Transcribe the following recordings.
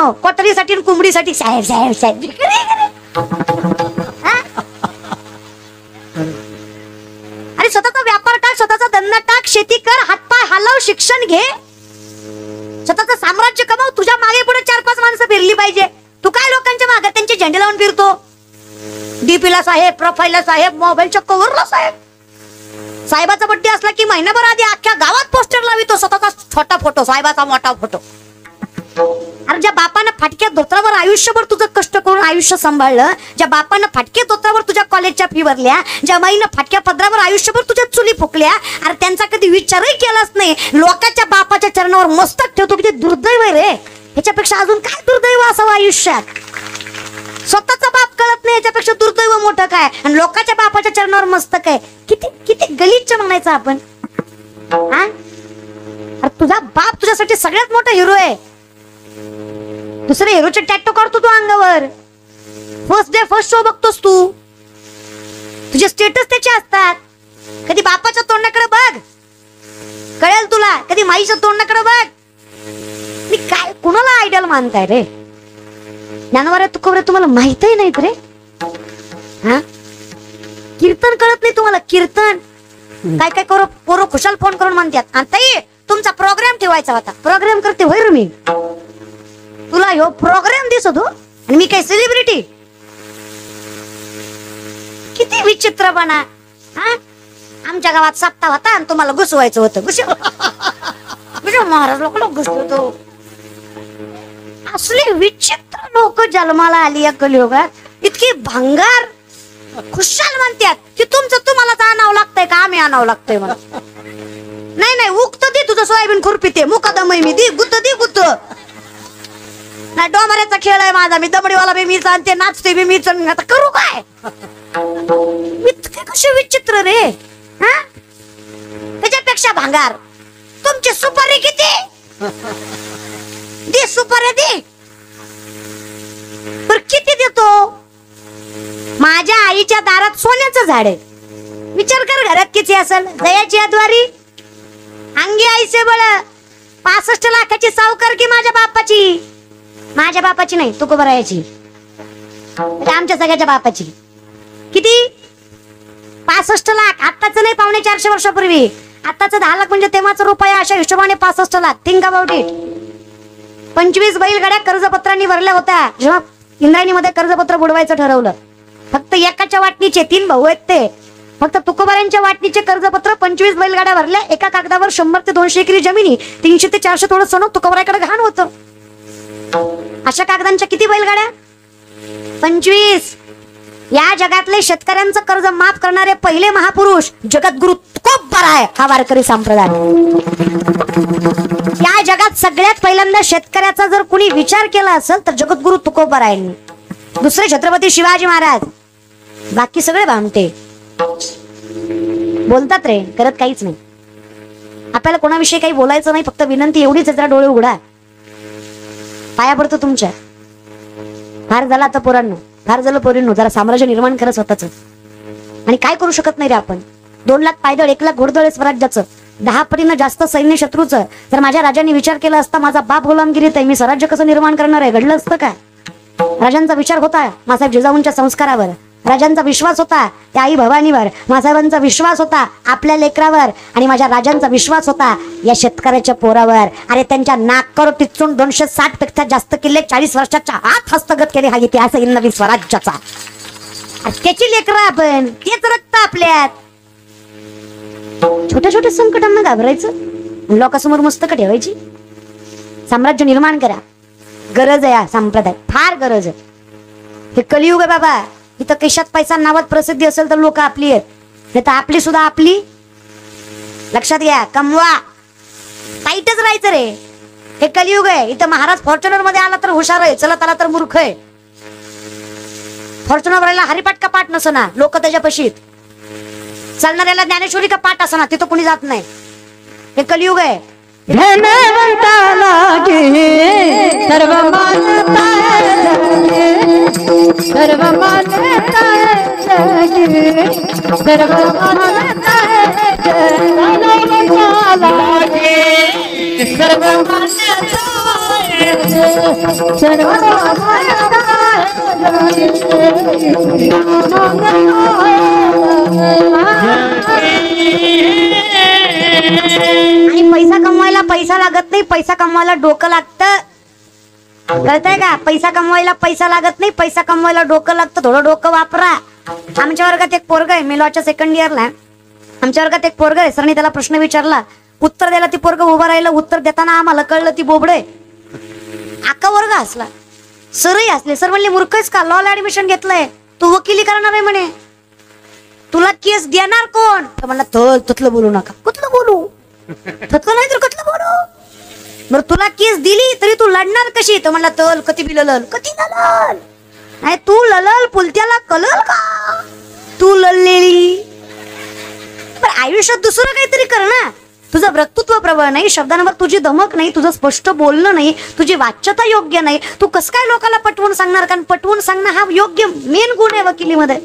मित्रांनो, कोटरीसाठी कोंबडीसाठी साहेब साहेब साहेब. अरे स्वतःचा व्यापार टाक, स्वतःचा धंदा टाक, शेती कर, हातपाय हलव, शिक्षण घे, स्वतःचं साम्राज्य कमाव. तुझ्या मागे पुढे 4-5 माणसं फिरली पाहिजे. तू काय लोकांच्या मागे त्यांचे झेंडे लावून फिरतो? डीपीला साहेब, प्रोफाईलला साहेब, मोबाईलच्या कव्हरला साहेब. साहेबाचा बड्डे असला की महिनाभर आधी अख्ख्या गावात पोस्टर लावितो स्वतःचा छोटा फोटो, साहेबाचा मोठा फोटो. अरे ज्या बापानं फाटक्या धोत्रावर आयुष्यभर तुझं कष्ट करून आयुष्य सांभाळलं, ज्या बापानं फाटक्या धोत्रावर तुझ्या कॉलेजच्या फी भरल्या, ज्या बाईनं फाटक्या पदरावर आयुष्यभर तुझ्या चुली फुकल्या, अरे त्यांचा कधी विचारही केलाच नाही. लोकांच्या बापाच्या चरणावर मस्तक ठेवतो. किती दुर्दैव आहे रे. ह्याच्यापेक्षा अजून काय दुर्दैव असावं आयुष्यात? स्वतःचा बाप कळत नाही, याच्यापेक्षा दुर्दैव मोठं काय? आणि लोकांच्या बापाच्या चरणावर मस्तक आहे. किती किती गलिच्छ म्हणायचं आपण. हा, अरे तुझा बाप तुझ्यासाठी सगळ्यात मोठा हिरो आहे. दुसरे हिरोचे टॅटो काढतो तू अंगावर. फर्स्ट डे फर्स्ट शो बघतोस तू. तुझे स्टेटस त्याचे असतात. कधी बापाच्या तोंडाकडे बघ, कळेल तुला. कधी माईच्या तोंडाकडे बघ. मी काय कुणाला आयडल मानताय रे? ज्ञानवाऱ्या तुकोबरे तुम्हाला माहितही नाहीत रे. हा, कीर्तन कळत नाही तुम्हाला? कीर्तन काय काय करू पोरं खुशाल फोन करून म्हणतात, ताई तुमचा प्रोग्राम ठेवायचा होता. प्रोग्राम करते होय रे मी? तुला ह्यो प्रोग्राम दिसतो आणि मी काय सेलिब्रिटी? किती विचित्रपणा. हा, आमच्या गावात सप्ताह होता आणि तुम्हाला घुसवायचं होतं. महाराज लोक घुसवतो. असले विचित्र लोक जन्माला आली या कलियुगात. इतकी भंगार खुशाल म्हणतात की तुमचं तुम्हालाच आणावं लागतंय का आम्ही आणावं लागतंय मला? नाही नाही, उगत दे तुझं सोयाबीन खुरपी, ते मुकादम मी दे, गुत्त दे गुत्त. नाही, डोंबऱ्याचा खेळ आहे माझा. मी दमडीवाला बी मीच आणते, नाचते बी मीच. आता करू काय? इतके कसे विचित्र रे. हा, त्याच्यापेक्षा भांगार. तुमची सुपारी किती दे? सुपारी दे. पर किती देतो? माझ्या आईच्या दारात सोन्याचं झाड आहे. विचार कर घरात किती असेल. दयाची अद्वारी, अंगी आईचे बळ. 65 लाखाची सावकार की माझ्या बापाची. माझ्या बापाची नाही, तुकोबरायाची, आमच्या सगळ्याच्या बापाची. किती? 65 लाख. आत्ताच नाही, 450 वर्षापूर्वी. आताच 10 लाख म्हणजे तेव्हाचा रुपया. अशा हिशोबाने 65 लाख. Think about it. 25 बैलगाड्या कर्जपत्रांनी भरल्या होत्या जेव्हा इंद्रायणीमध्ये कर्जपत्र बुडवायचं ठरवलं. फक्त एकाच्या वाटणीचे 3 भाऊ आहेत ते. फक्त तुकोबारांच्या वाटणीचे कर्जपत्र 25 बैलगाड्या भरल्या. एका कागदावर 100 ते 200 एकरी जमिनी, 300 ते 400 थोडं सोनं तुकोबाराकडे घाण होतं. अशा कागदांच्या किती बैलगाड्या? 25. या जगातले शेतकऱ्यांचं कर्ज माफ करणारे पहिले महापुरुष जगद्गुरु तुकोबरा आहे. हा वारकरी संप्रदाय. या जगात सगळ्यात पहिल्यांदा शेतकऱ्याचा जर कुणी विचार केला असेल तर जगद्गुरु तुकोबरा यांनी. दुसरे छत्रपती शिवाजी महाराज. बाकी सगळे भामटे बोलतात रे, करत काहीच नाही. आपल्याला कोणाविषयी काही बोलायचं नाही. फक्त विनंती एवढीच आहे, जरा डोळे उघडा. पाया पडतो तुमच्या. फार झाला आता पोरांनो, फार झालं पोरींनो. जरा साम्राज्य निर्माण करा स्वतःच. आणि काय करू शकत नाही रे आपण. 2 लाख पायदळ, 1 लाख घोडदळ स्वराज्याचं, 10 पटीनं जास्त सैन्य शत्रूचं. जर माझ्या राजांनी विचार केला असता माझा बाप गुलामगिरीत आहे, मी स्वराज्य कसं निर्माण करणार आहे? घडलं असतं का? राजांचा विचार होता मासाहेब जिजाऊंच्या संस्कारावर. राजांचा विश्वास होता त्या आई भवानीवर. मासाहेबांचा विश्वास होता आपल्या लेकरावर. आणि माझ्या राजांचा विश्वास होता या शेतकऱ्याच्या पोरावर. अरे त्यांच्या नाकवर टिचून 260 पेक्षा जास्त किल्ले 40 वर्षाच्या आत हस्तगत केले. हा इतिहास आहे नवीन स्वराज्याचा. त्याची लेकरं आपण, तेच रक्त आपल्यात. छोट्या छोट्या संकटांना घाबरायचं, लोकांसमोर मस्तक ठेवायची. साम्राज्य निर्माण करा. गरज आहे, संप्रदाय फार गरज आहे. हे कलियुग आहे बाबा. इथं केशात पैसा नावात प्रसिद्धी असेल तर लोक आपली आहेत, नाही तर आपली सुद्धा आपली. लक्षात घ्या, कमवा, टाईटच राहायचं रे. हे कलियुग आहे. इथं महाराज फॉर्च्युनर मध्ये आला तर हुशार आहे, चला त्याला तर मूर्ख आहे. फॉर्च्युनर वरला हरिपाठ का पाठ नसना, लोक त्याच्या पशीत. चालणाऱ्याला ज्ञानेश्वरी का पाठ असना, तिथं कोणी जात नाही. हे कलियुग आहे. सर्व मानता सर्व मानता सर्व मानता सर्व मानता सर्व आणि पैसा कमवायला पैसा लागत नाही, पैसा कमवायला डोकं लागतं. कळतंय का? पैसा कमवायला पैसा लागत नाही, पैसा कमवायला डोकं लागतं. थोडं डोकं वापरा. आमच्या वर्गात एक पोरग आहे, मी लॉच्या सेकंड इयरला. आमच्या वर्गात एक पोरग आहे, सरनी त्याला प्रश्न विचारला, उत्तर द्यायला ती पोरग उभं राहिलं. उत्तर देताना आम्हाला कळलं ती बोबडे. आका वर्ग हसला, सरही हसले. सर म्हणले मूर्खच का, लॉला ऍडमिशन घेतलंय, तू वकिली करणार आहे म्हणे, तुला केस देणार कोण? तर म्हणला ततलं बोलू नका. कुठलं बोलू? ततलं नाही तर कुठलं बोलू? बरं तुला केस दिली तरी तू लढणार कशी? तर म्हणला तल कधी बी ललल. कधी ललल नाही, तू ललल पुलत्याला कलल का? तू लललेली. पण आयुष्यात दुसरं काहीतरी कर ना. तुझं वक्तृत्व प्रबळ नाही, शब्दांवर तुझी धमक नाही, तुझं स्पष्ट बोलणं नाही, तुझी वाच्यता योग्य नाही, तू कसं काय लोकांना पटवून सांगणार? कारण पटवून सांगणं हा योग्य मेन गुण आहे वकिलीमध्ये.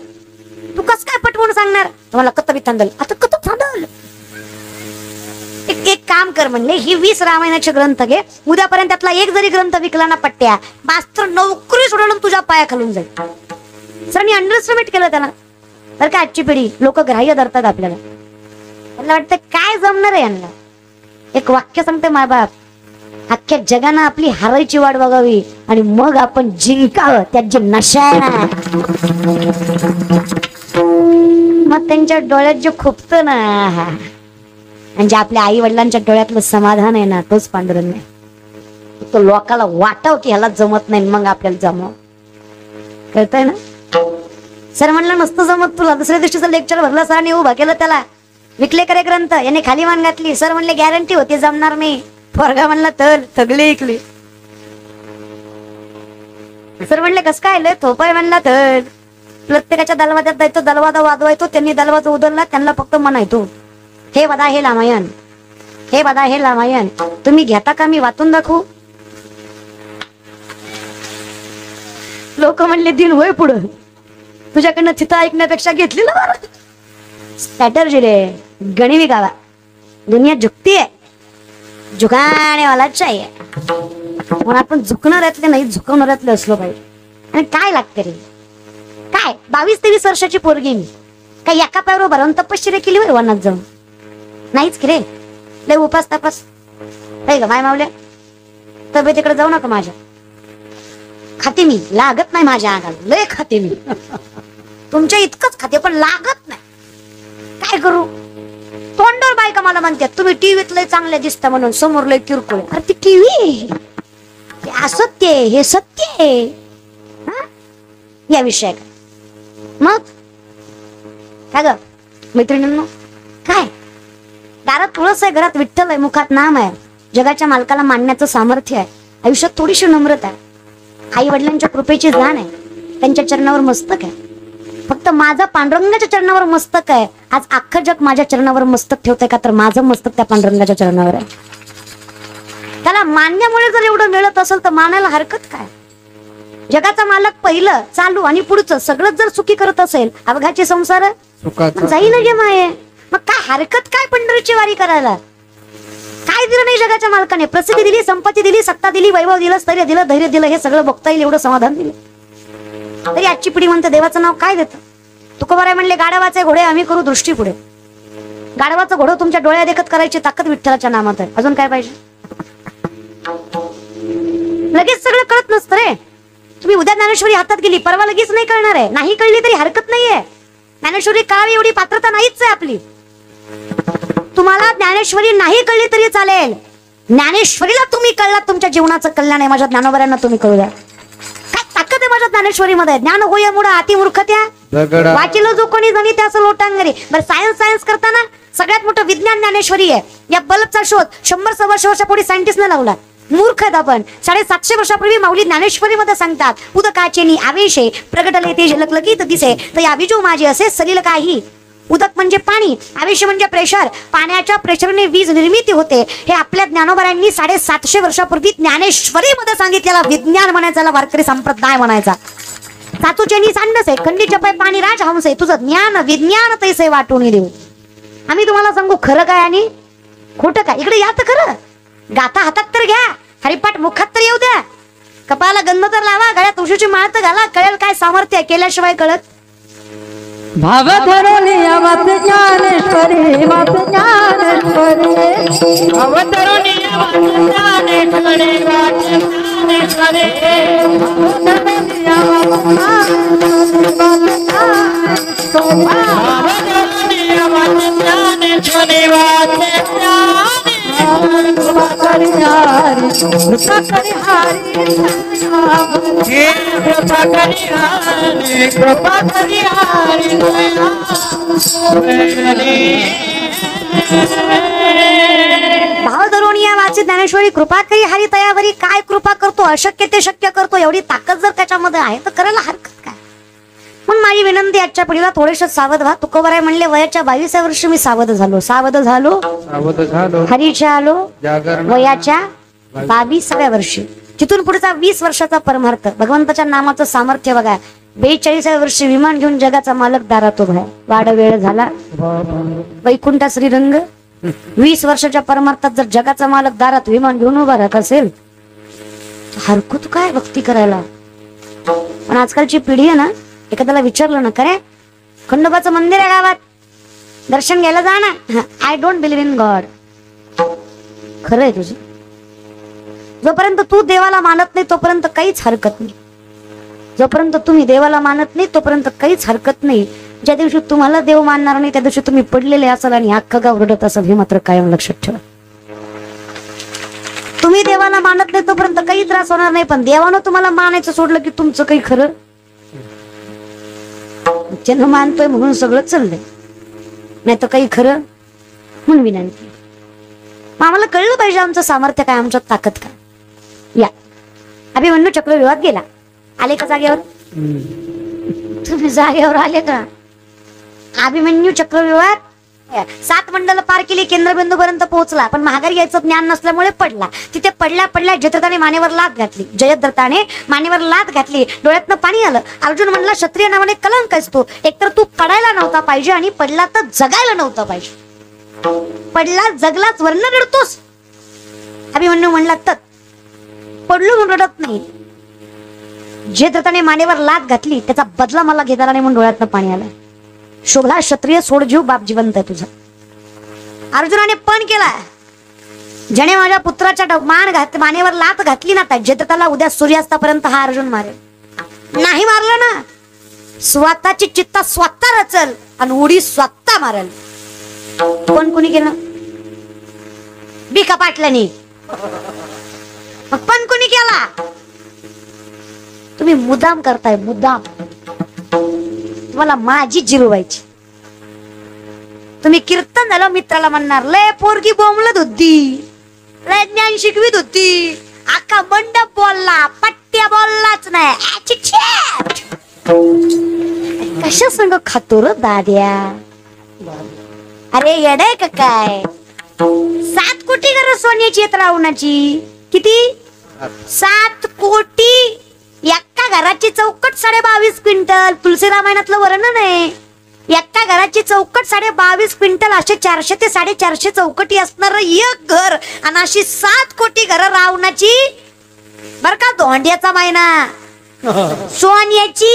तू कसं काय पटवून सांगणार? तुम्हाला कतबी थांबल. आता कत थांबल. एक काम कर म्हणले, ही 20 रामायणाचे ग्रंथ घे, उद्यापर्यंत त्यातला एक जरी ग्रंथ विकला ना पट्ट्या, मास्तर नोकरी सोडून तुझ्या पाया खालून जाईल. सरांनी अंडरस्टिमेट केलं त्याला. तर काय आजची पिढी लोक ग्राह्य धरतात आपल्याला. मला वाटतं काय जमणार आहे यांना. एक वाक्य सांगते माय बाप, अख्ख्या जगानं आपली हारायची वाट बघावी आणि मग आपण जिंकावं. त्यात जे नशा आहे ना, मग त्यांच्या डोळ्यात जे खुपत ना, म्हणजे आपल्या आई वडिलांच्या डोळ्यातलं समाधान आहे ना, तोच पांडुरंग नाही. तो लोकाला वाटाव की ह्याला जमत नाही, मग आपल्याला जमव. कळतंय ना? सर म्हणलं नसतं जमत तुला. दुसऱ्या दिवशीचं लेक्चर भरलं, सरांनी उभा केलं त्याला. विकले करे ग्रंथ, याने खाली मान घातली. सर म्हणले गॅरंटी होती जमणार नाही. पोरगा म्हणला तल थगले इकली. सर म्हणले कस काय लय थोपाय? म्हणला तर प्रत्येकाच्या दलवाद्यात जायचं, दलवादा वाजवायचो. त्यांनी दलवाजा उधळला, त्यांना फक्त म्हणायचो हे बदा हे रामायण, हे बदा हे रामायण. तुम्ही घेता का? मी वाचून दाखवू? लोक म्हणले दिन होय पुढं, तुझ्याकडनं तिथं ऐकण्यापेक्षा घेतली ना बरं. स्ट्रॅटर्जी रे, गणिमी गावा. दुनिया झुकती आहे, झुकाने वाला चाहिए. म्हणून आपण झुकणाऱ्यातले नाही, झुकवणाऱ्यातले असलो पाहिजे. आणि काय लागते रे, काय 22-23 वर्षाची पोरगी मी, काय एका पायावर भरून तपश्चर्या केली होय वनात जाऊन? नाहीच की रे. लय उपास तपास आहे का माय मावल्या? तब्येतीकडे जाऊ नका माझ्या. खाते मी, लागत नाही माझ्या अंगाला. लय खाते मी, तुमच्या इतकंच खाते, पण लागत नाही. काय करू? तोंडावर बायका मला म्हणतात तुम्ही टीव्हीत लय चांगले दिसता म्हणून, समोर लय किरकोळ. अरे ती टीव्ही असत्य आहे, हे सत्य आहे. या विषय मग काय ग मैत्रिणींनो? काय दारात तुळस आहे, घरात विठ्ठल आहे, मुखात नाम आहे, जगाच्या मालकाला मानण्याचं सामर्थ्य आहे, आयुष्यात थोडीशी नम्रता आहे, आई वडिलांच्या कृपेची जाण आहे, त्यांच्या चरणावर मस्तक आहे. फक्त माझा पांडुरंगाच्या चरणावर मस्तक आहे. आज अख्खं जग माझ्या चरणावर मस्तक ठेवतंय का? तर माझं मस्तक त्या पांडुरंगाच्या चरणावर आहे. त्याला मानण्यामुळे जर एवढं मिळत असेल तर मानायला हरकत काय? जगाचा मालक पहिलं, चालू आणि पुढचं सगळं जर सुखी करत असेल, अवघाचे संसार जाई ना जे माये. मग काय हरकत काय पंढरीची वारी करायला? काय दिलं नाही जगाच्या मालकाने? प्रसिद्धी दिली, संपत्ती दिली, सत्ता दिली, वैभव दिलं, स्थैर्य दिलं, धैर्य दिलं, हे सगळं बघता येईल एवढं समाधान दिलं. तरी आजची पिढी म्हणते देवाचं नाव काय देतं? तुकोबाराय म्हणले गाढवाचे घोडे आम्ही करू दृष्टी पुढे. गाढवाचं घोडं तुमच्या डोळ्या देखत करायची ताकद विठ्ठलाच्या नामात आहे. अजून काय पाहिजे? लगेच सगळं कळत नसतं रे. तुम्ही उद्या ज्ञानेश्वरी हातात गेली, परवा लगेच नाही कळणार आहे. नाही कळली तरी हरकत नाहीये. ज्ञानेश्वरी कळावी एवढी पात्रता नाहीच आहे आपली. तुम्हाला ज्ञानेश्वरी नाही कळली तरी चालेल. ज्ञानेश्वरीला तुम्ही कळलात, तुमच्या जीवनाचं कल्याण आहे. माझ्या ज्ञानोबऱ्यांना तुम्ही कळू द्या. काय ताकद आहे माझ्या ज्ञानेश्वरीमध्ये. ज्ञान होय मुडा अति मूर्खत्या वाचिलो जो कोणी जणी त्या असं लोटांगरी. बरं सायन्स करताना सगळ्यात मोठं विज्ञान ज्ञानेश्वरी आहे. या बल्बचा शोध 100-125 वर्षापूर्वी सायंटिस्टने लावला. मूर्ख आहेत आपण. 750 वर्षापूर्वी माऊली ज्ञानेश्वरी मध्ये सांगतात, उदकाचे आवेशे प्रगटले ते झलकलकीत दिसे तर या विजू माझे असे सलील काही. उदक म्हणजे पाणी, आवेश म्हणजे प्रेशर. पाण्याच्या प्रेशरने वीज निर्मिती होते. हे आपल्या ज्ञानोबऱ्यांनी 750 वर्षापूर्वी ज्ञानेश्वरी मध्ये सांगितलेला विज्ञान म्हणायचा, वारकरी संप्रदाय म्हणायचा. सातूचेनी सांडसे खंडीचे पाय पाणी राज हंसे, तुझं ज्ञान विज्ञान तैसे वाटून देऊ. आम्ही तुम्हाला सांगू खरं काय आणि खोटं काय. इकडे या तर खरं. गाथा हातात तर घ्या, हरिपाठ मुखात तर येऊ द्या. कपाला गंध तर लावा, गळ्यात तुळशीची माळ तर घाला, कळेल काय सामर्थ्य आहे, केल्याशिवाय कळत. भाव धरुणी वाच ज्ञानेश्वरी, वाच ज्ञानेश्वरी, भाव धरुणी वाच ज्ञानेश्वरी, वाच ज्ञानेश्वरी, भाव धरुणी वाच ज्ञानेश्वरी, वाच कृपा करी हरी, कृपा करी हरी, कृपा करी हरी, कृपा करी हरी, भाव धरून या वाचे ज्ञानेश्वरी, कृपा करी हरी तयावरी. काय कृपा करतो, अशक्य ते शक्य करतो. एवढी ताकद जर त्याच्यामध्ये आहे तर करायला हरकत काय. म्हणून माझी विनंती आजच्या पिढीला थोडेसे सावध व्हा. तुकोबाराय म्हणले वयाच्या 22व्या वर्षी मी सावध झालो. हरीच्या आलो वयाच्या 22व्या वर्षी. तिथून पुढचा 20 वर्षाचा परमार्थ. भगवंताच्या नामाचं सामर्थ्य बघा. 42व्या वर्षी विमान घेऊन जगाचा मालक दारात उभा आहे. वाढ वेळ झाला वैकुंठा श्रीरंग. 20 वर्षाच्या परमार्थात जर जगाचा मालक दारात विमान घेऊन उभा राहत असेल हरकत काय भक्ती करायला. पण आजकालची पिढी आहे ना, एखाद्याला विचारलं ना, खरे खंडोबाचं मंदिर आहे गावात, दर्शन घ्यायला जा ना, I don't believe in God. खरं आहे तुझं. जोपर्यंत तू देवाला मानत नाही तोपर्यंत काहीच हरकत नाही. जोपर्यंत तुम्ही देवाला मानत नाही तोपर्यंत काहीच हरकत नाही. ज्या दिवशी तुम्हाला देव मानणार नाही त्या दिवशी तुम्ही पडलेले असाल आणि अख्खं गाव रडत असाल, हे मात्र कायम लक्षात ठेवा. तुम्ही देवाला मानत नाही तोपर्यंत काही त्रास होणार नाही, पण देवानं तुम्हाला मानायचं सोडलं की तुमचं काही खरं. ज्यानं मानतोय म्हणून सगळं चाललंय, नाही तर काही खरं. म्हणून विनंती, आम्हाला कळलं पाहिजे आमचं सामर्थ्य काय, आमच्यात ताकद काय. या अभिमन्यू चक्रव्यूहात गेला. आले का जागेवर? तुम्ही जागेवर आले का? अभिमन्यू चक्रव्यूहात 7 मंडल पार केली, केंद्रबिंदू पर्यंत पोहोचला, पण महागारी यायचं ज्ञान नसल्यामुळे पडला. तिथे पडल्या जयद्रथाने मानेवर लात घातली. जयद्रथाने मानेवर लात घातली, डोळ्यातनं पाणी आलं. अर्जुन म्हणला, क्षत्रिय नावाने कलंक आहेस तू. एकतर तू पडायला नव्हता पाहिजे आणि पडला तर जगायला नव्हता पाहिजे. पडला जगलाच वर्ण रडतोस. अभिमन्यू म्हणला, तर पडलो म्हणून रडत नाही. जयद्रथाने मानेवर लात घातली, त्याचा बदला मला घेता आला नाही म्हणून डोळ्यातनं पाणी आलं. शोभला क्षत्रिय, सोड जीव, बाप जिवंत आहे तुझा. अर्जुनाने पण केला, ज्याने माझ्या पुत्राच्या मानेवर लात घातली ना, त्या जयद्रथाला उद्या सूर्यास्तापर्यंत हा अर्जुन मारेल. नाही मारलं ना, स्वतःची चित्ता स्वतः रचल आणि उडी स्वतः मारेल. पण कोणी केलं? बिका पाटलानी. मग पण कोणी केला? तुम्ही मुद्दाम करताय, मुद्दाम. तुम्हाला माझी जिरवायची. तुम्ही कीर्तन झालं मित्राला म्हणणार, लय पोरगी बोंबलत होती, लय ज्ञान शिकवित होती, अख्खा मंडप बोलला, पट्ट्या बोललाच नाही. कशा संग खातो र दाद्या? अरे येडय का काय? 7 कोटी घर सोन्याची येत रावणाची. किती? 7 कोटी. एका घराची चौकट 22.5 क्विंटल. तुलसी रामायणातलं वर्णन आहे. एका घराची चौकट 22.5 क्विंटल. असे 400 ते 450 चौकटी असणार एक घर, आणि अशी 7 कोटी घरं रावणाची. बर का, धोंड्याचा महिना सोन्याची.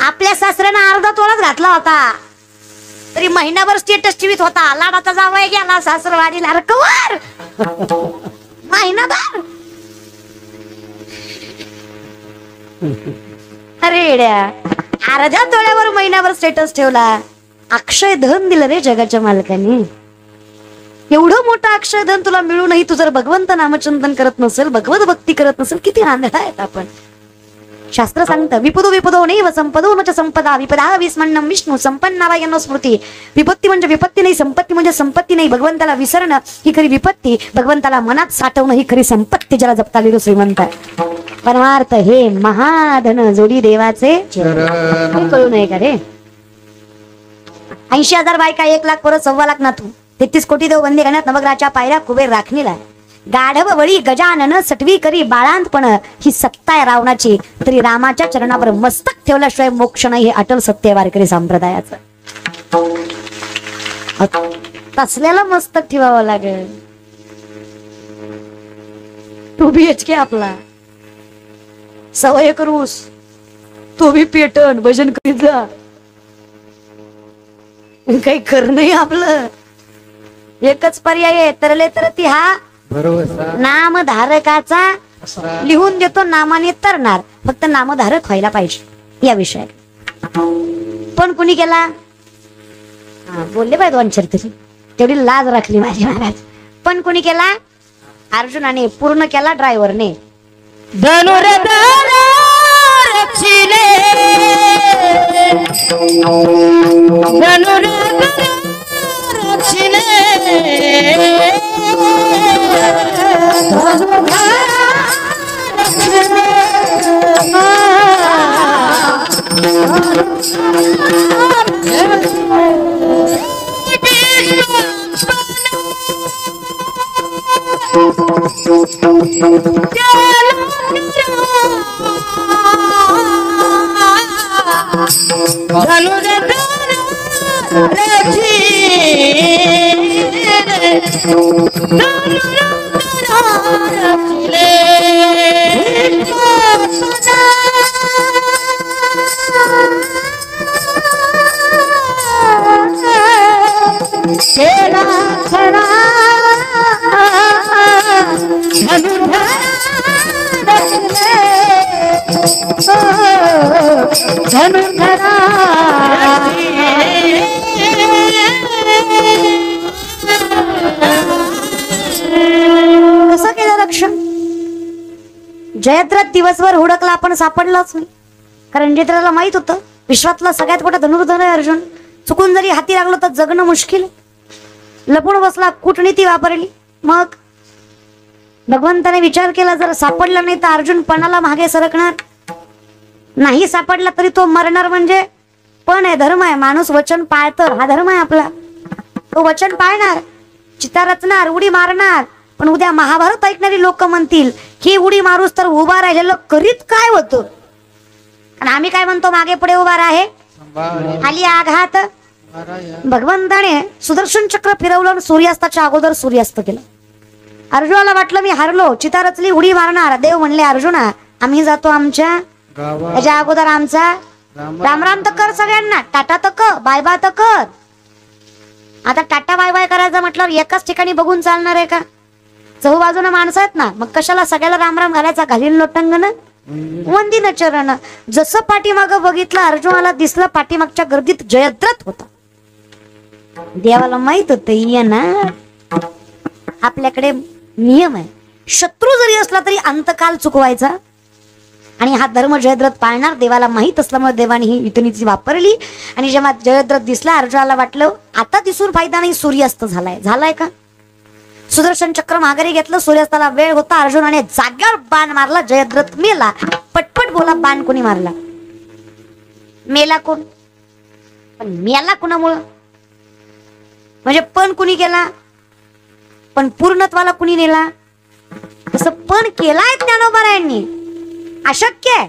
आपल्या सासऱ्यानं अर्धा तोळाच घातला होता, तरी महिनाभर स्टेटस टीव्हीत होता. लाडाचा जावई गेला सासरवाडीला रकवर. महिनाभर. अरे येड्या, अर्ध्या तोळ्यावर महिनाभर स्टेटस ठेवला. अक्षय धन दिलं रे जगाच्या मालकाने. एवढं मोठं अक्षय धन तुला मिळूनही तू जर भगवंत नामचिंतन करत नसेल, भगवत भक्ती करत नसेल, किती आंधळा आहेत आपण. शास्त्र सांगतं, विपदो नैव संपदो न च संपदा, विपदा विस्मरणं विष्णू संपन्नावायनो स्मृती. विपत्ती म्हणजे विपत्ती नाही, संपत्ती म्हणजे संपत्ती नाही. भगवंताला विसरणं ही खरी विपत्ती, भगवंताला मनात साठवणं ही खरी संपत्ती. ज्याला जपता लिहिलो श्रीमंत आहे. परमार्थ हे महाधन जोडी देवाचे कळू नये का रे? 80,000 बायका, 1 लाख परत 1.25 लाख नातू, 33 कोटी देव बंदी करण्यात नवग्राच्या पायऱ्या कुबेर राखणीला. गाढव वळी गजानन सटवी करी बाळांतपण, ही सत्ता आहे रावणाची. तरी रामाच्या चरणावर मस्तक ठेवल्याशिवाय मोक्ष नाही, हे अटल सत्य वारकरी संप्रदायाचं. तसल्याला मस्तक ठेवावं लागेल. तू 2 BHK आपला, 1.25 एकर ऊस, तो बी पेटन भजन करीत जा. काही खरं नाही आपलं. एकच पर्याय आहे, तरले तर ती हा भरोसा नामधारकाचा. असा लिहून देतो नामाने तरणार, फक्त नामधारक व्हायला पाहिजे या विषयात. पण कुणी केला? हा, बोलले पाहिजे 2 अक्षर तरी, तेवढी लाज राखली माझी महाराज. पण कुणी केला? अर्जुनाने पूर्ण केला, ड्रायव्हरने. धनुर्धर रक्षिले धनुर्धर रक्षिले कसं केलं रक्षण? जयद्रथ दिवसभर हुडकला, आपण सापडलाच नाही. कारण जयद्रथला माहित होतं विश्वातला सगळ्यात मोठा धनुर्धर आहे अर्जुन. चुकून जरी हाती लागलो तर जगणं मुश्किल. लपून बसला, कूटनीती वापरली. मग भगवंताने विचार केला, जर सापडला नाही तर अर्जुन पणाला मागे सरकणार. नाही सापडला तरी तो मरणार. म्हणजे पण आहे, धर्म आहे. माणूस वचन पाळतं, हा धर्म आहे आपला. तो वचन पाळणार, चिता रचणार, उडी मारणार. पण उद्या महाभारत ऐकणारी लोक म्हणतील, ही उडी मारूस तर उभा राहिलेलं करीत काय होतं. आणि आम्ही काय म्हणतो, मागे पुढे उभा आहे, आली आघात. भगवंताने सुदर्शन चक्र फिरवलं आणि सूर्यास्ताच्या अगोदर सूर्यास्त केलं. अर्जुनाला वाटलं मी हारलो, चिता रचली, उडी मारणार. देव म्हणले, अर्जुना आम्ही जातो आमच्या, त्याच्या अगोदर आमचा राम राम तर कर सगळ्यांना, टाटा तर कर, बाय बाय तर कर. आता टाटा बाय बाय करायचं म्हटल्यावर एकाच ठिकाणी बघून चालणार आहे का? चहूबाजूनं माणसं आहेत ना, मग कशाला सगळ्याला राम राम घालायचा? घालीन लोटंगण वंदिन चरण. जसं पाठीमागं बघितलं, अर्जुनाला दिसलं पाठीमागच्या गर्दीत जयद्रथ होता. देवाला माहित होत येणार. आपल्याकडे नियम आहे, शत्रू जरी असला तरी अंतकाल चुकवायचा. आणि हा धर्म जयद्रथ पाळणार. देवाला माहित असल्यामुळे देवाने ही युतनीची वापरली. आणि जेव्हा जयद्रथ दिसला, अर्जुनाला वाटलं आता दिसून फायदा नाही, सूर्यास्त झालाय का? सुदर्शन चक्र माघारी घेतलं, सूर्यास्ताला वेळ होता. अर्जुनाने जाग्यावर बाण मारला, जयद्रथ मेला. पटपट बोला, बाण कोणी मारला? मेला कोण? पण मेला कुणामुळं? म्हणजे पण कुणी केला, पण पूर्णत्वाला कुणी नेला? तसं पण केलाय ज्ञानोबारायांनी. अशक्य आहे,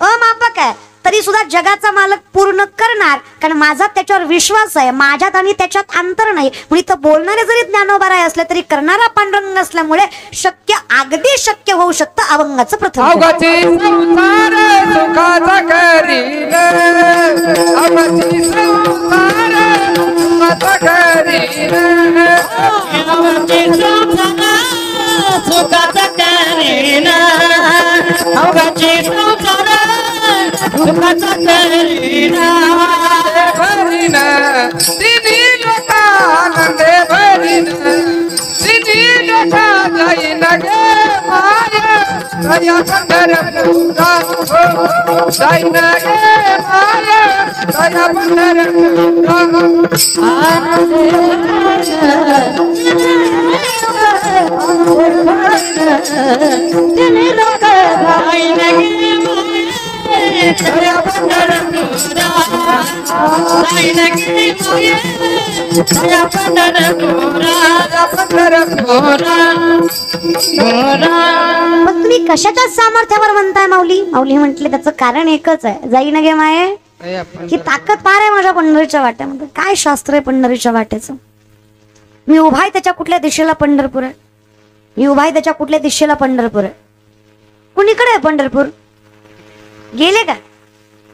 अमापक आहे, तरी सुद्धा जगाचा मालक पूर्ण करणार. कारण माझा त्याच्यावर विश्वास आहे, माझ्यात आणि त्याच्यात अंतर नाही. म्हणून इथं बोलणारे जरी ज्ञानोबाराय असले तरी करणारा पांडुरंग असल्यामुळे शक्य, अगदी शक्य होऊ शकतं अभंगाचं प्रथम. अवघाची संसार सुखाचा करील, अवघाची संसार सुखाचा करील, अवघाची संसार सुखाचा करील, अवघाची संसार सुखाचा करील. भरीन तिन्ही लोकांदे भरीन, तिन्ही लोका जाईन गे माय, दया पंढरपुरा जाईन गे माय, दया पंढरपुरा. तिन्ही लोका जाईन गे माय, दया पंढरपुरा जाईन गे माय, दया पंढरपुरा, पंढरपुरा. मग तुम्ही कशाच्या सामर्थ्यावर म्हणताय माऊली? माऊली म्हटले त्याचं कारण एकच आहे, जाई न गे माये, ही ताकद पार आहे माझ्या पंढरीच्या वाट्यामध्ये. काय शास्त्र आहे पंढरीच्या वाट्याचं? मी उभा आहे त्याच्या कुठल्या दिशेला पंढरपूर आहे? मी उभा आहे त्याच्या कुठल्या दिशेला पंढरपूर आहे? कुणीकडे आहे पंढरपूर? गेले का?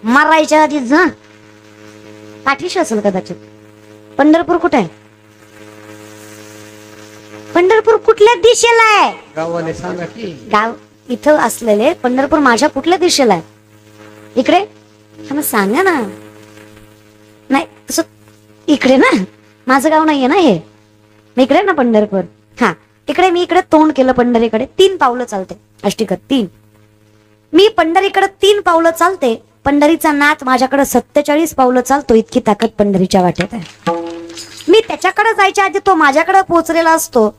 मारायच्या आधी जा पाठीशी असेल कदाचित. पंढरपूर कुठे आहे? पंढरपूर कुठल्या दिशेला आहे? गावाने सांगा की. गाव इथं असलेले पंढरपूर माझ्या कुठल्या दिशेला आहे? इकडे? मग सांगा ना. नाही तसं इकडे ना, माझं गाव नाहीये ना हे. मी इकडे ना पंढरपूर. हा इकडे. मी इकडे तोंड केलं पंढरीकडे. 3 पावलं चालते अष्टिकत 3. मी पंढरीकडे 3 पावलं चालते. पंढरीचा नाथ माझ्याकडे 47 पावलं चालतो. इतकी ताकद पंढरीच्या वाटेत आहे. मी त्याच्याकडे जायच्या आधी तो माझ्याकडे पोहोचलेला असतो.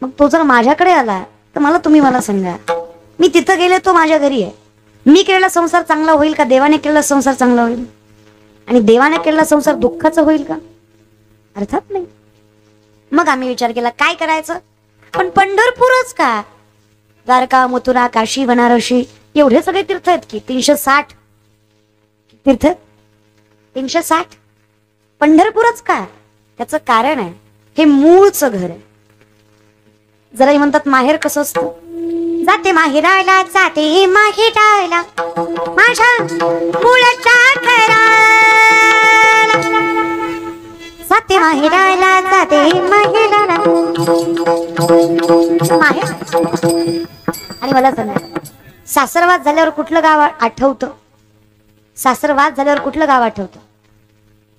मग तो जर माझ्याकडे आला तर तुम्ही मला सांगा, मी तिथं गेले तो माझ्या घरी आहे. मी केलेला संसार चांगला होईल का? देवाने केलेला संसार चांगला होईल? आणि देवाने केलेला संसार दुःखाचा होईल का? अर्थात नाही. मग आम्ही विचार केला काय करायचं. पण पंढरपूरच का? द्वारका, मथुरा, काशी, बनारसी एवढे सगळे तीर्थ आहेत की 360 तीर्थ. 360 पंढरपूरच का? त्याचं कारण आहे हे मूळचं घर आहे. जरा म्हणतात माहेर कसं असतं. जाते माहेराला, जाते माहेराला माझ्या मूळच्या घराला, जाते माहेराला, जाते माहेराला. माहेर. आणि मला सांगा, सासरवास झाल्यावर कुठलं गाव आठवतं? सासरवास झाल्यावर कुठलं गाव आठवतं?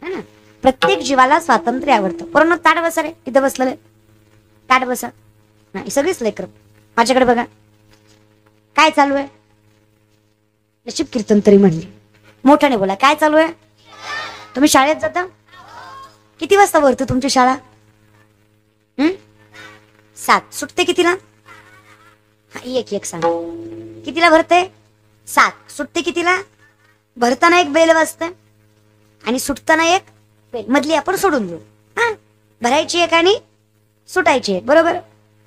है ना. प्रत्येक जीवाला स्वातंत्र्य आवडतं. परंतु ताट बसा रे, इथं बसलेलं ताट बसा. नाही सगळीच लेकर माझ्याकडे बघा. काय चालू आहे? नशीब कीर्तन तरी म्हणली. मोठ्याने बोला काय चालू आहे? तुम्ही शाळेत जाता? किती वाजता भरते तुमची शाळा? 7. सुटते कितीला? एक सांगा. कितीला भरते? 7. सुटते कितीला? भरताना एक बेल वाजते आणि सुटताना एक बेल. मधली आपण सोडून देऊ. हा भरायची एक आणि सुटायची एक. बरोबर.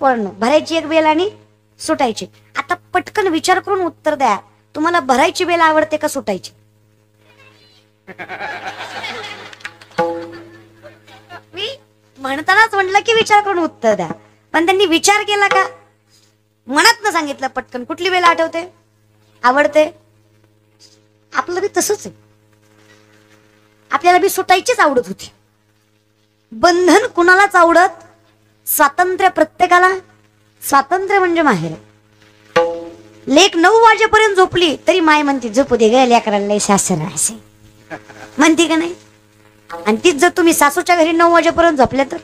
पण भरायची एक बेल आणि सुटायची. आता पटकन विचार करून उत्तर द्या. तुम्हाला भरायची बेल आवडते का सुटायची? मी म्हणतानाच म्हटलं की विचार करून उत्तर द्या. पण त्यांनी विचार केला का? मनात न सांगितलं पटकन. कुठली बेल आठवते? आवडते? आपलं बी तसंच आहे. आपल्याला बी सुटायचीच आवडत होती. बंधन कुणालाच आवडत. स्वातंत्र्य प्रत्येकाला. स्वातंत्र्य म्हणजे माहेर. लेक 9 वाजेपर्यंत झोपली तरी माय म्हणते झोपू दे ग लेकराला सासर असे म्हणते का नाही. आणि तीच जर तुम्ही सासूच्या घरी 9 वाजेपर्यंत झोपल्या तर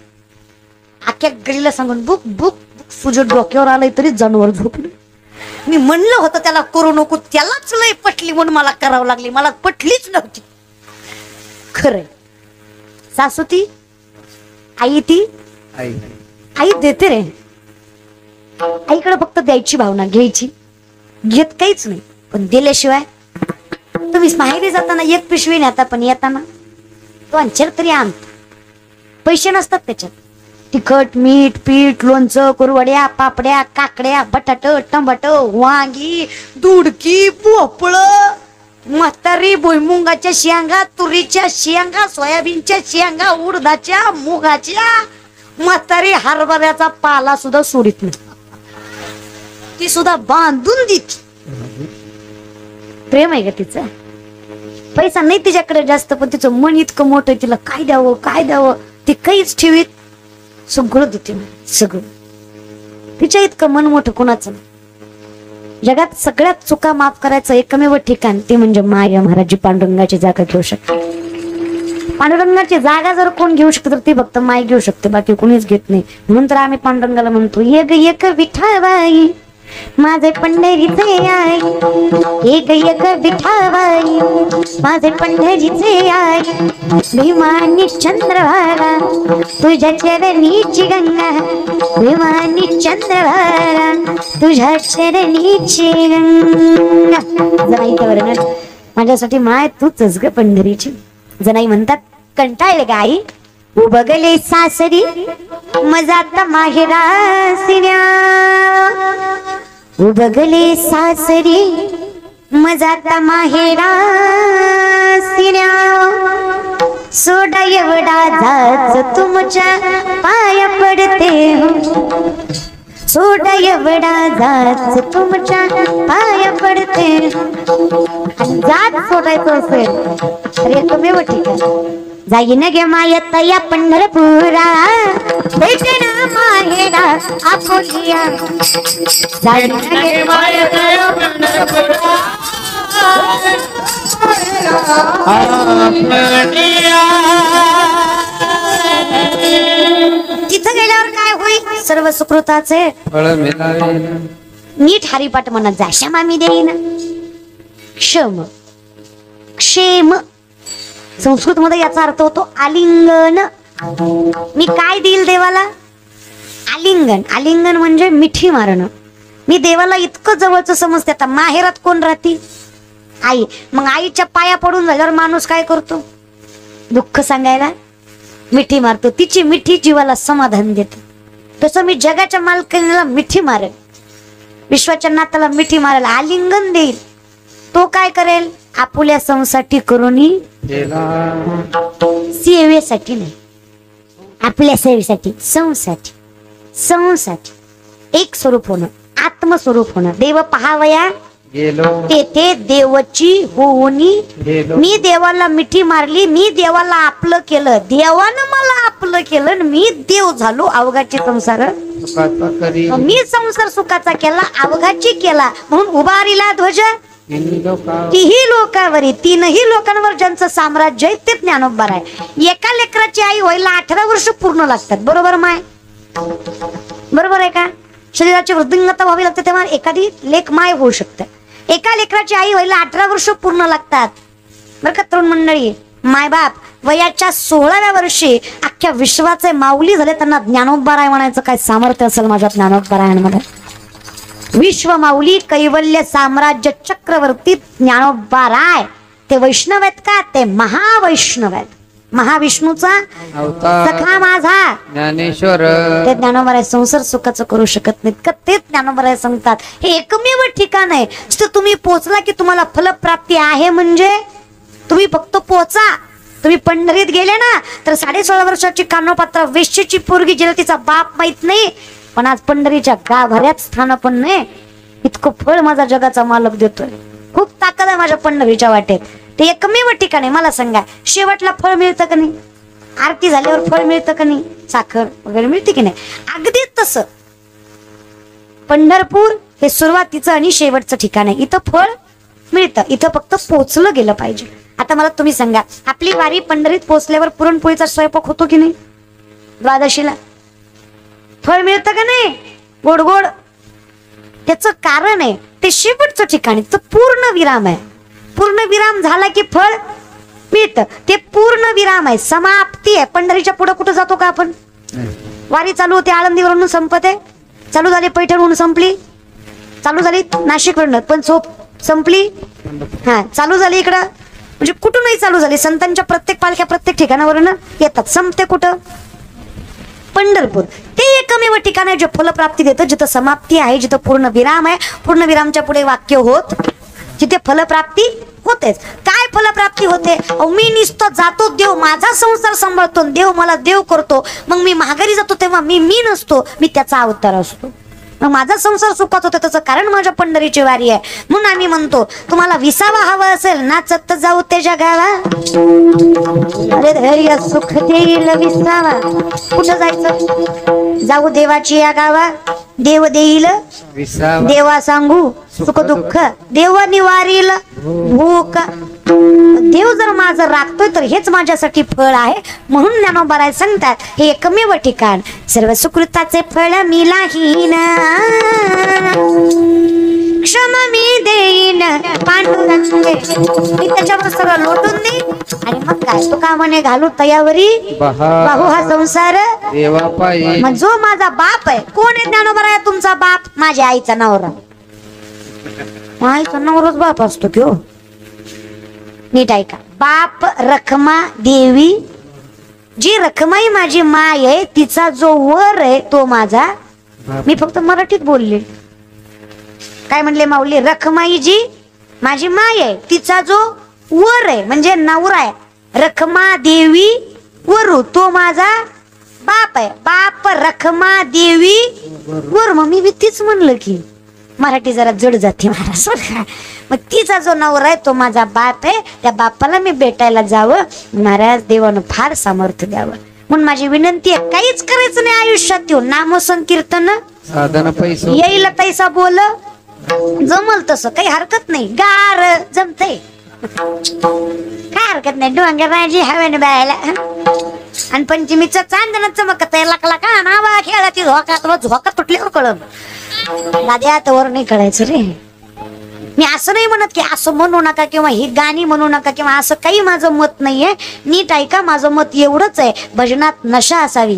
अख्ख्या गरीला सांगून बुक बुक तुझ्या डोक्यावर आलंय तरी जनावर झोपली. मी म्हणलं होतं त्याला करू नको, त्यालाच लय पटली म्हणून मला करावं लागली. मला पटलीच नव्हती. खरंय. सासू ती, आई ती, आई देते रे. आईकडे फक्त द्यायची भावना, घ्यायची. घेत काहीच नाही. पण दिल्याशिवाय तुम्ही माहेरी जाताना 1 पिशवी नेता पण येताना 2-4 तरी आणता. पैसे नसतात त्याच्यात. तिखट, मीठ, पीठ, लोणचं, कुरवड्या, पापड्या, काकड्या, बटाट, टमाट, वांगी, दुडकी, भोपळ, म्हातारी भुईमुंगाच्या शेंगा, तुरीच्या शेंगा, सोयाबीनच्या शेंगा, उडदाच्या, मुगाच्या. म्हातारी हरभऱ्याचा पाला सुद्धा सोडित नाही. ती सुद्धा बांधून देत. प्रेम आहे का तिचं? पैसा नाही तिच्याकडे जास्त, पण तिचं मन इतकं मोठं आहे. तिला काय द्यावं काय द्यावं ते काहीच ठेवीत. सगळं देते सगळं. तिच्या इतकं मन मोठं कोणाचं नाही. जगात सगळ्यात चुका माफ करायचं एकमेव ठिकाण ते म्हणजे माया महाराज पांडुरंगाची जागा घेऊ शकते. पांडुरंगाची जागा जर कोण घेऊ शकतो तर ती फक्त माय घेऊ शकते, बाकी कोणीच घेत नाही. म्हणून तर आम्ही पांडुरंगाला म्हणतो एक एक विठाबाई माझे पंढरीचे आई, एक एक विठाबाई माझे पंढरीचे आई. भीमानी चंद्रभागा तुझ्या चरणीची गंगा, भीमानी चंद्रभागा तुझ्या चरणीची गंगा. जनाई तर माझ्यासाठी माय तूच ग पंढरीची. जनाई म्हणतात कंटाळले ग आई उबगले सासरी मजात माहेरासिन्या, उबगले सासरी मजात माहेरासिन्या. सोडा एवढा जाच तुमच्या पाया पडते हो, सोडा एवढा जाच तुमच्या पाया पडते. जात सोडायचं असेल तर एकमेव ठिकाण जाईन गे मायत या पंढरपुरा भेटण माहेरा आपुलिया. जाईन गे मायत या पंढरपुरा आपुलिया. तिथं गेल्यावर काय होईल? सर्व सुकृताचे फळ मिळाले. नीट हरिपाठ म्हणत जा. क्षमा मी देईन. क्षम क्षेम संस्कृत मध्ये याचा अर्थ होतो आलिंगन. मी काय देईल देवाला? आलिंगन. आलिंगन म्हणजे मिठी मारणं. मी देवाला इतकं जवळचं समजते. आता माहेरात कोण राहते? आई. मग आईच्या पाया पडून झाल्यावर माणूस काय करतो? दुःख सांगायला मिठी मारतो. तिची मिठी जीवाला समाधान देते. तसं मी जगाच्या मालकीला मिठी मारेल, विश्वाच्या नाताला मिठी मारेल, आलिंगन देईल. तो काय करेल? आपुल्या संसाठी करून सेवेसाठी नाही, आपल्या सेवेसाठी, संसाठी. संसाठी एक स्वरूप होणं, आत्मस्वरूप होणं. देव पहावया गेलो तेथे देवाची होऊनी. मी देवाला मिठी मारली, मी देवाला आपलं केलं, देवानं मला आपलं केलं आणि मी देव झालो. अवघाची संसार सुखाचा करी मी संसार सुखाचा केला, अवघाची केला. म्हणून उभारीला ध्वज तीही लोकांवरी. तीनही लोकांवर ज्यांचं साम्राज्य आहे ते ज्ञानोबा आहे. एका लेकराची आई व्हायला 18 वर्ष पूर्ण लागतात. बरोबर माय? बरोबर आहे का? शरीराची वृद्धिंगता व्हावी लागते तेव्हा एखादी लेक माय होऊ शकते. एका लेकराची आई व्हायला 18 वर्ष पूर्ण लागतात. बरं का तरुण मंडळी? मायबाप वयाच्या 16व्या वर्षी अख्ख्या विश्वाचे माऊली झाले. त्यांना ज्ञानोबा राय म्हणायचं काय सामर्थ्य असेल माझ्या ज्ञानोबा रायांमध्ये. विश्व माऊली, कैवल्य साम्राज्य चक्रवर्ती ज्ञानोबा राय. ते वैष्णव आहेत का? ते महावैष्णव आहेत. महाविष्णूचा सखा माझा ज्ञानेश्वर. ते ज्ञानोबा संसार सुखाचं करू शकत नाहीत का? ते ज्ञानोबा सांगतात. हे एकमेव ठिकाण आहे जिथं तुम्ही पोहोचला की तुम्हाला फलप्राप्ती आहे. म्हणजे तुम्ही फक्त पोहोचा. तुम्ही पंढरीत गेले ना तर 16.5 वर्षाची कानोपात्रा वेश्येची पोरगी जिला तिचा बाप माहित नाही, पण आज पंढरीच्या गाभाऱ्यात स्थान पण नाही. इतकं फळ माझा जगाचा मालक देतोय. खूप ताकद आहे माझ्या पंढरीच्या वाटेत. ते एकमेव ठिकाण आहे. मला सांगा, शेवटला फळ मिळतं का नाही? आरती झाल्यावर फळ मिळतं का नाही? साखर वगैरे मिळते की नाही? अगदी तसं पंढरपूर हे सुरुवातीचं आणि शेवटचं ठिकाण आहे. इथं फळ मिळतं. इथं फक्त पोचलं गेलं पाहिजे. आता मला तुम्ही सांगा, आपली वारी पंढरीत पोहोचल्यावर पुरणपोळीचा स्वयंपाक होतो की नाही? द्वादशीला फळ मिळतं का नाही? गोड गोड. त्याचं कारण आहे ते शेवटचं ठिकाण, पूर्ण विराम आहे. पूर्ण विराम झाला की फळ मिळतं. ते पूर्ण विराम आहे, समाप्ती आहे. पंढरीच्या पुढे कुठं जातो का आपण? वारी चालू होते आळंदीवरून संपते, चालू झाली पैठणहून संपली, चालू झाली नाशिकवरून पण संपली, हा चालू झाली इकडं. म्हणजे कुठूनही चालू झाली. संतांच्या प्रत्येक पालख्या प्रत्येक ठिकाणावरून येतात. संपते कुठं? पंढरपूर. ते एकमेव ठिकाण आहे जे फलप्राप्ती देतं, जिथं समाप्ती आहे, जिथं पूर्ण विराम आहे. पूर्ण विरामच्या पुढे वाक्य होत, जिथे फलप्राप्ती होतेच. काय फलप्राप्ती होते? मी नुसतं जातो, देव माझा संसार सांभाळतो, देव मला देव करतो. मग मी माघारी जातो तेव्हा मी नसतो, मी त्याचा अवतार असतो. मग माझा संसार सुखात होतो. त्याचं कारण माझ्या पंढरीची वारी आहे. म्हणून आम्ही म्हणतो, तुम्हाला विसावा हवा असेल नाचत जाऊ त्याच्या गावा, अरे धैर्य सुख देईल विसावा. कुठं जायचं? जाऊ देवाची या गावा, देव देईल विसावा. देवा सांगू सुख दुःख, देव निवारील भूक. देव जर माझं राखतोय तर हेच माझ्यासाठी फळ आहे. म्हणून ज्ञानोबा सांगतात, हे एकमेव ठिकाण सर्व सुकृताचे फळ मिलाहीन. क्षम मी देईन पांडुरंगे. मी त्याच्यावर सगळं लोटून देईन. आणि मग काय? तो का म्हणे, घालू तयावरी बाहू हा संसार देवा पायी. मग जो माझा बाप आहे, कोण आहे ज्ञानोबा आहे तुमचा बाप? माझ्या आईचा नवरा. आईचा नवराच बाप असतो की हो. नीट ऐका. बाप रखमा देवी, जी रखमाई माझी माय आहे, तिचा जो वर आहे तो माझा. मी फक्त मराठीत बोलले. काय म्हणले माऊली? रखमाई जी माझी माय आहे, तिचा जो वर आहे म्हणजे नवरा आहे. रखमा देवी वरू तो माझा बाप आहे, बाप रखमा देवी वर. मग मी तीच म्हणलं की मराठी जरा जड जाते महाराज. मग तिचा जो नवरा आहे तो माझा बाप आहे, त्या बापाला मी भेटायला जावं. महाराज देवानं फार सामर्थ्य द्यावं म्हणून माझी विनंती आहे. काहीच करायचं नाही आयुष्यात, येऊन नाम संकीर्तन साधन पैसा येईल तैसा बोल, जमल तसं काही हरकत नाही. गार जमतय, काय हरकत नाही. डोंगराची हवेने बायला आणि पंचमीचं चांदण चमकत आहे लकला का नावा खेळाची झोका तुटल्यावर कळलं. दाद्या तवर नाही कळायचं रे. मी असं नाही म्हणत की असं म्हणू नका किंवा ही गाणी म्हणू नका किंवा असं काही माझं मत नाहीये. नीट ऐका, माझं मत एवढंच आहे, भजनात नशा असावी,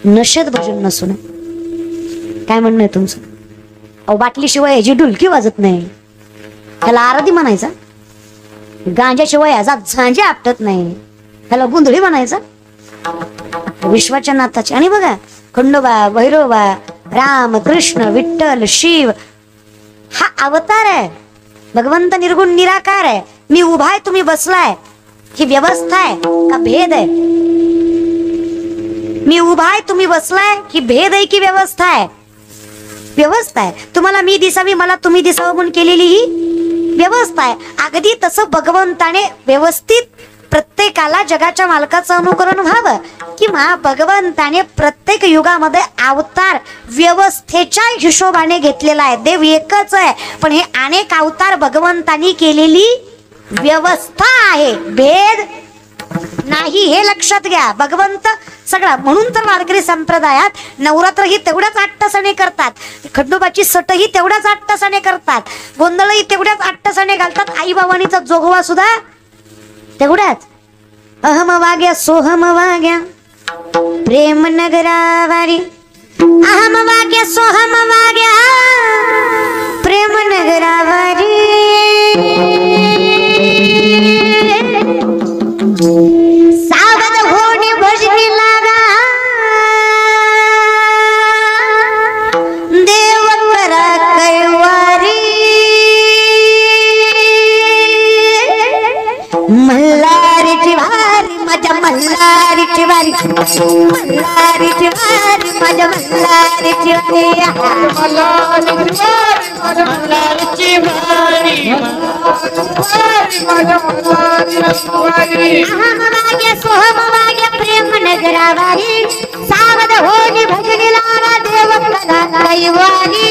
नशेत भजन नसू नये. काय म्हणणं आहे तुमचं? अहो बाटलीशिवाय ह्याची डुलकी वाजत नाही, त्याला आरती म्हणायचा. गांजाशिवाय ह्याचा झांजे आपटत नाही, त्याला गुंधळी म्हणायचा. विश्वाच्या नाथाची. आणि बघा खंडोबा, भैरोबा, राम, कृष्ण, विठ्ठल, शिव हा अवतार आहे. भगवंत निर्गुण निराकार आहे. मी उभा आहे, तुम्ही बसलाय, ही व्यवस्था आहे का भेद आहे? मी उभा आहे, तुम्ही बसलाय, ही भेद आहे की व्यवस्था आहे? व्यवस्था आहे. तुम्हाला मी दिसावी, मला तुम्ही दिसावं म्हणून केलेली ही व्यवस्था आहे. अगदी तसं भगवंताने व्यवस्थित प्रत्येकाला जगाच्या मालकाचं अनुकरण व्हावं किंवा भगवंताने प्रत्येक युगामध्ये अवतार व्यवस्थेच्या हिशोबाने घेतलेला आहे. देव एकच आहे पण हे अनेक अवतार भगवंतानी केलेली व्यवस्था आहे, भेद नाही, हे लक्षात घ्या. भगवंत सगळा. म्हणून तर वारकरी संप्रदायात नवरात्र ही तेवढ्याच 8 तासाने करतात, खंडोबाची सट ही तेवढ्याच 8 तासाने करतात, गोंधळ ही तेवढ्याच 8 तासाने घालतात, आई बाबांचा जोगवा सुद्धा तेवढ्याच. अहम वाग्या सोहम वाग्या प्रेम नगरावारी, अहम वाग्या सोहम वाग्या प्रेम नगरावारी. सावध होणे भजनी लागा, देव करा कैवारी. मल्हारीची वारी माझ्या मल्हारीची वारी, मल्हारीची वारी माझ्या मल्हारीची वारी, मल्हारीची वारी, अहम वाग्या सोहम वाग्या प्रेम नगरावारी. सावध होणी भजनी लागा, देव करा कैवारी.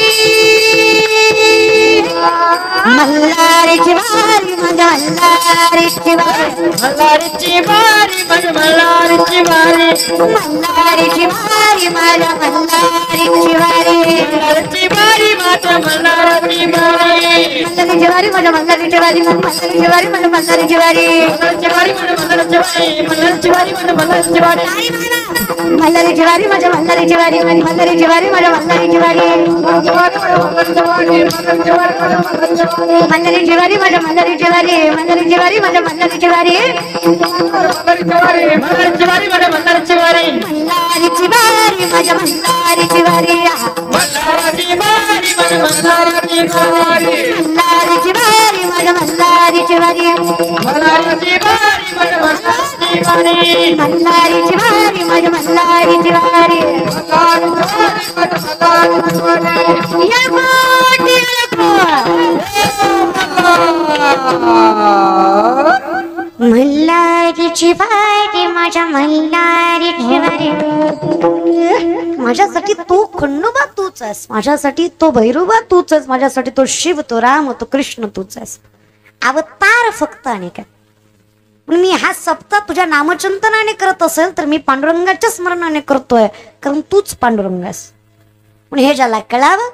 मल्हारीची वारी माझ्या मल्हारीची वारी, मल्हारीची वारी माझ्या मल्हारीची वारी, मल्हारीची वारी माझ्या मल्हारीची वारी, मल्हारीची वारी माझ्या मल्हारीची वारी, मल्हारीची वारी माझ्या मल्हारीची वारी, मल्हारीची वारी माझ्या मल्हारीची वारी, मल्हारीची वारी माझ्या मल्हारीची वारी, मल्हारीची वारी माझ्या मल्हारीची वारी, मल्हारीची वारी माझ्या मल्हारीची वारी, मल्हारीची वारी माझ्या मल्हारीची वारी, मल्हारीची वारी माझ्या मल्हारीची वारी, मल्हारीची वारी माझ्या मल्हारीची वारी, मल्हारीची वारी माझ्या मल्हारीची वारी, मल्हारीची वारी माझ्या मल्हारीची वारी, मल्हारीची वारी माझ्या मल्हारीची वारी, मल्हारीची वारी माझ्या मल्हारीची वारी, मल्हारीची वारी माझ्या मल्हारीची वारी, मल्हारीची वारी माझ्या मल्हारीची वारी. या कोटी मल्हारीची वारी माझ्या मल्हारीची वारी. माझ्यासाठी तो खंडोबा तूच आहेस, माझ्यासाठी तो भैरोबा तूच आहेस, माझ्यासाठी तो शिव, तो राम, तो कृष्ण तूच आहेस. अवतार फक्त अनेक आहेत. पण मी हा सप्ताह तुझ्या नामचिंतनाने करत असेल तर मी पांडुरंगाच्या स्मरणाने करतोय, कारण तूच पांडुरंग आहेस. पण हे ज्याला कळावं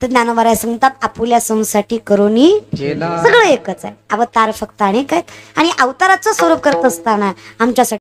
तर ज्ञानोबाराय सांगतात, आपुल्या संसाठी करोनी सगळं एकच आहे. अवतार फक्त अनेक आहेत आणि अवताराचं स्वरूप करत असताना आमच्यासाठी